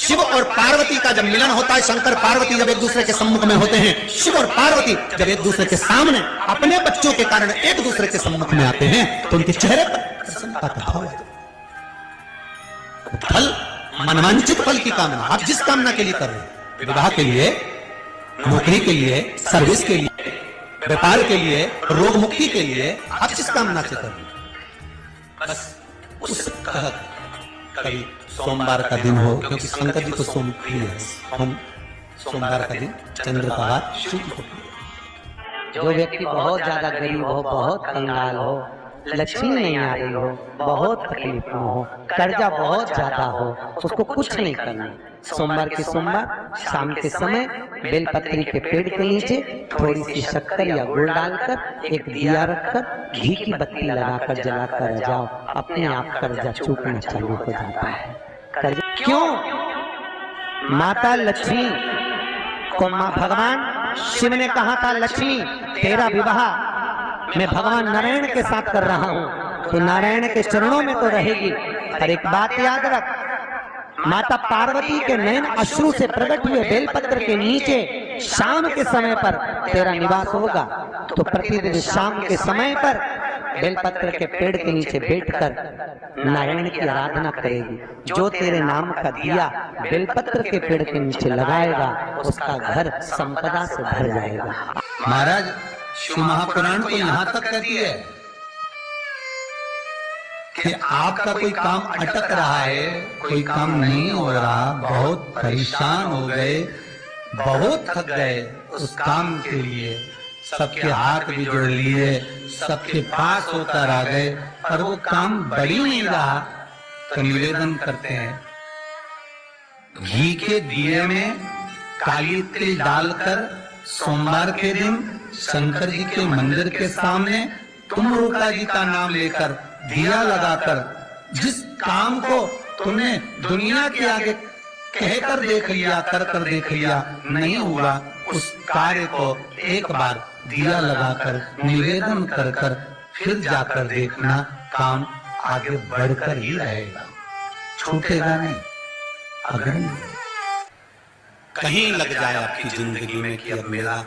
शिव और पार्वती का जब मिलन होता है, शंकर पार्वती जब एक दूसरे के सम्मुख में होते हैं, शिव और पार्वती जब एक दूसरे के सामने अपने बच्चों के कारण एक दूसरे के सम्मुख में आते हैं तो उनके चेहरे पर प्रसन्नता का भाव है। फल, मनवांछित फल की कामना आप जिस कामना के लिए कर रहे हैं, विवाह के लिए, नौकरी के लिए, सर्विस के लिए, व्यापार के लिए, रोग मुक्ति के लिए, आप जिस कामना से कर रहे हैं, बस उस कभी सोमवार का दिन हो, क्योंकि शंकर जी को सोम प्रिय है, हम सोमवार का दिन, चंद्र का वार, शिव को प्रिय। जो व्यक्ति बहुत ज्यादा गरीब हो, बहुत कंगाल हो, लक्ष्मी नहीं आ रही हो, बहुत तकलीफ में हो, कर्जा बहुत ज्यादा हो, उसको कुछ नहीं करना। सोमवार के सोमवार शाम के समय बेलपत्री के पेड़ के नीचे थोड़ी सी शक्कर या गुड़ डालकर एक दिया रखकर घी की बत्ती लगाकर जलाकर जाओ, अपने आप कर्जा चूकना चालू हो जाता है। कर्जा क्यों? माता लक्ष्मी को भगवान शिव ने कहा था, लक्ष्मी तेरा विवाह मैं भगवान नारायण के साथ कर रहा हूं, तो नारायण के चरणों में तो रहेगी। पर एक बात याद रख, माता पार्वती के नयन अश्रु से प्रकट हुए बेलपत्र के नीचे शाम के समय पर तेरा निवास होगा। तो प्रतिदिन शाम के समय पर बेलपत्र के पेड़ के नीचे बैठकर नारायण की आराधना करेगी। जो तेरे नाम का दिया बेलपत्र के पेड़ के नीचे लगाएगा, उसका घर संपदा से भर जाएगा। महाराज शिव महापुराण तो यहां तक कहती है कि आपका कोई काम अटक रहा है, कोई काम नहीं हो रहा, बहुत परेशान हो गए, बहुत थक गए, उस काम के लिए सबके हाथ भी जोड़ लिए, सबके पास होकर आ गए, पर वो काम बढ़ ही नहीं रहा, तो निवेदन करते हैं घी के दिए में काली तिल डालकर सोमवार के दिन शंकर जी के मंदिर के सामने तुम रूपा जी का नाम लेकर दिया लगाकर जिस काम को तुमने दुनिया के आगे कहकर देख लिया, कर देख लिया, नहीं हुआ, उस कार्य को एक बार दिया लगाकर निवेदन कर फिर जाकर देखना, काम आगे बढ़कर ही रहेगा, छूटेगा नहीं। अगर कहीं लग जाए आपकी जिंदगी में कि अब मेरा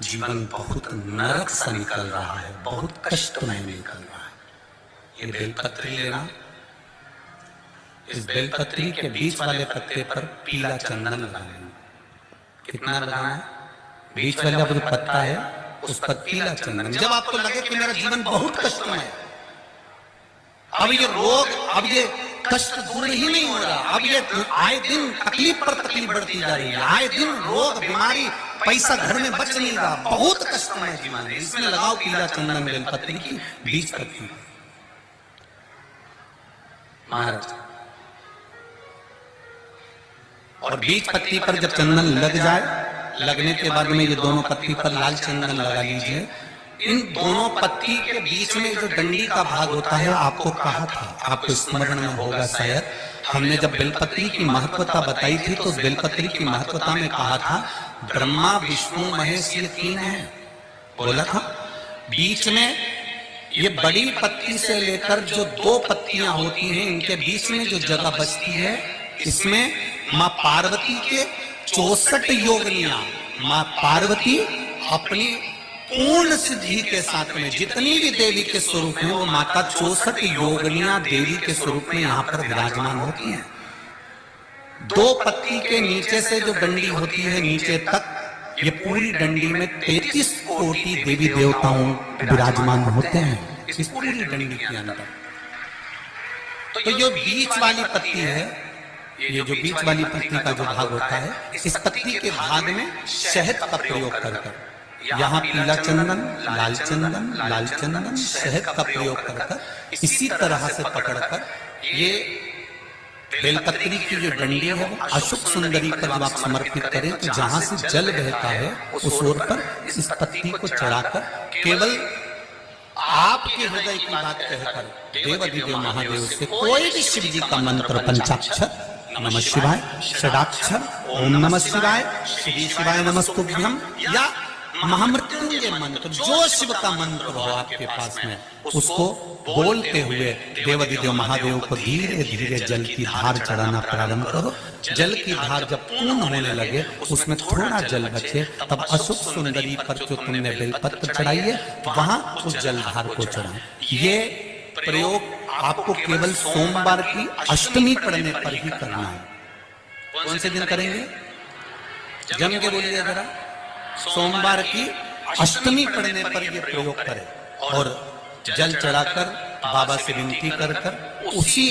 जीवन बहुत नरक सा निकल रहा है, बहुत कष्टमय निकल रहा है, ये बेलपत्री लेना, इस बेलपत्री के बीच वाले पत्ते पर पीला चंदन लगा लेना। कितना लगाना है? बीच वाला जो पत्ता है उस पर पीला चंदन। जब आपको लगे कि मेरा जीवन बहुत कष्टमय है, अब ये रोग, अब ये कष्ट दूर ही नहीं हो रहा, अब ये आए दिन तकलीफ पर तकलीफ बढ़ती जा रही है, आए दिन रोग, बीमारी, पैसा घर में बच नहीं रहा, बहुत कष्टमय जीवन है, इसमें लगाओ पीला चंदन बेलपत्री की बीज पत्ती। महाराज और बीज पत्ती पर जब चंदन लग जाए, लगने के बाद में ये दोनों पत्ती पर लाल चंदन लगा लीजिए। इन दोनों पत्ती के बीच में जो डंडी का भाग होता है, आपको कहा था, आपको स्मरण में होगा शायद, हमने जब बेलपत्री की महत्वता बताई थी तो उस बेलपत्री की महत्वता में कहा था ब्रह्मा विष्णु महेश ये तीन है, बोला था। बीच में ये बड़ी पत्ती से लेकर जो दो पत्तियां होती हैं, इनके बीच में जो जगह बचती है, इसमें माँ पार्वती के 64 योगिनियां, माँ पार्वती अपनी पूर्ण सिद्धि के साथ में जितनी भी देवी के स्वरूप हैं, वो माता 64 योगिनियां देवी के स्वरूप में यहाँ पर विराजमान होती हैं। दो पत्ती के नीचे से जो डंडी होती है नीचे तक, ये पूरी डंडी में 33 कोटि देवी देवताओं विराजमान होते हैं इस पूरी डंडी के अंदर। तो ये बीच वाली पत्ती है, ये जो बीच वाली पत्ती का जो भाग होता है, इस पत्ती के भाग में शहद का प्रयोग कर यहाँ पीला चंदन, लाल चंदन, लाल चंदन, शहद का प्रयोग कर इसी तरह से पकड़कर ये बेलपत्री की जो डंडी है वो अशुभ सुंदरी पर जब आप समर्पित करें तो जहां से जल बहता है उस ओर पर इस पत्ती को चढ़ाकर केवल आपके हृदय की बात कहकर देवाधिदेव महादेव से कोई भी शिव जी का मंत्र पंचाक्षर नमः शिवाय, षडाक्षर ओम नमः शिवाय, श्री शिवाय नमस्तुभ्यम या महामृत्युंजय मंत्र, जो शिव का मंत्र हो आपके पास में, उसको बोलते हुए देवाधिदेव महादेव को धीरे धीरे जल की धार चढ़ाना प्रारंभ करो। जल की धार जब पूर्ण होने लगे, उसमें थोड़ा जल बचे, तब अशोक सुंदरी पर जो तुमने बेलपत्र चढ़ाई है, वहां उस जलधार को चढ़ाओ। ये प्रयोग आपको केवल सोमवार की अष्टमी पड़ने पर ही करना है। कौन से दिन करेंगे? जम के बोलिए जरा। सोमवार की अष्टमी पड़ने पर यह प्रयोग करें और जल चढ़ाकर बाबा से विनती कर कर उसी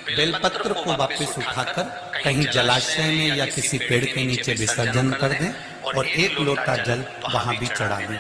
बेलपत्र को वापस उठाकर कहीं जलाशय में या किसी पेड़ के नीचे विसर्जन कर दें और एक लोटा जल वहां भी चढ़ा दें।